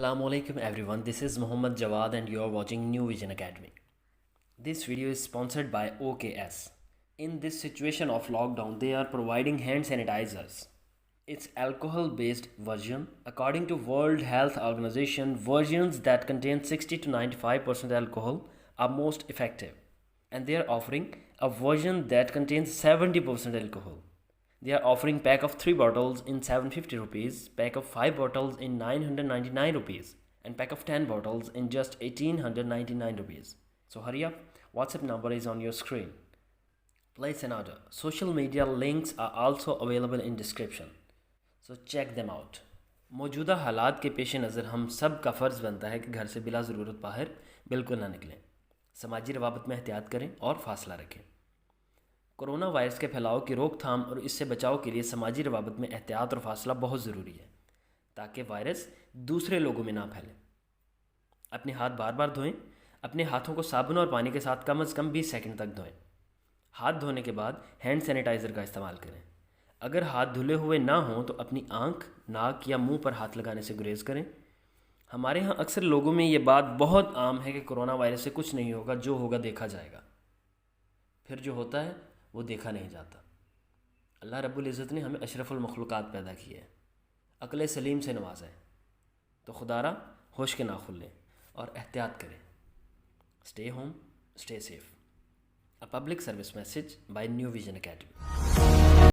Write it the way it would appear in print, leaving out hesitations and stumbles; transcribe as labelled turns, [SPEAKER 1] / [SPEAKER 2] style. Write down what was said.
[SPEAKER 1] Assalamualaikum everyone, this is Muhammad Jawad and you are watching New Vision Academy. This video is sponsored by OKS. In this situation of lockdown, they are providing hand sanitizers. It's alcohol based version. According to World Health Organization, versions that contain 60 to 95% alcohol are most effective. And they are offering a version that contains 70% alcohol. They are offering pack of 3 bottles in 750 rupees, pack of 5 bottles in 999 rupees, and pack of 10 bottles in just 1899 rupees. So hurry up, WhatsApp number is on your screen. Place an order. Social media links are also available in description. So check them out. मौजूदा हालात के पेश नज़र हम सब का फ़र्ज़ बनता है कि घर से बिला ज़रूरत बाहर बिल्कुल ना निकलें, समाजी रवाबत में एहतियात करें और फासला रखें। कोरोना वायरस के फैलाव की रोकथाम और इससे बचाव के लिए समाजी रवाबत में एहतियात और फासला बहुत ज़रूरी है ताकि वायरस दूसरे लोगों में ना फैले। अपने हाथ बार बार धोएं। अपने हाथों को साबुन और पानी के साथ कम से कम 20 सेकंड तक धोएं। हाथ धोने के बाद हैंड सैनिटाइज़र का इस्तेमाल करें। अगर हाथ धुले हुए ना हों तो अपनी आँख, नाक या मुंह पर हाथ लगाने से गुरेज करें। हमारे यहाँ अक्सर लोगों में ये बात बहुत आम है कि कोरोना वायरस से कुछ नहीं होगा, जो होगा देखा जाएगा। फिर जो होता है वो देखा नहीं जाता। अल्लाह रब्बुल इज़्ज़त ने हमें अशरफुल मखलूक़ात पैदा किए हैं, अक़ल सलीम से नवाजा है, तो खुदारा होश के नाखुन लें और एहतियात करें। Stay home, stay safe. A public service message bye new vision academy.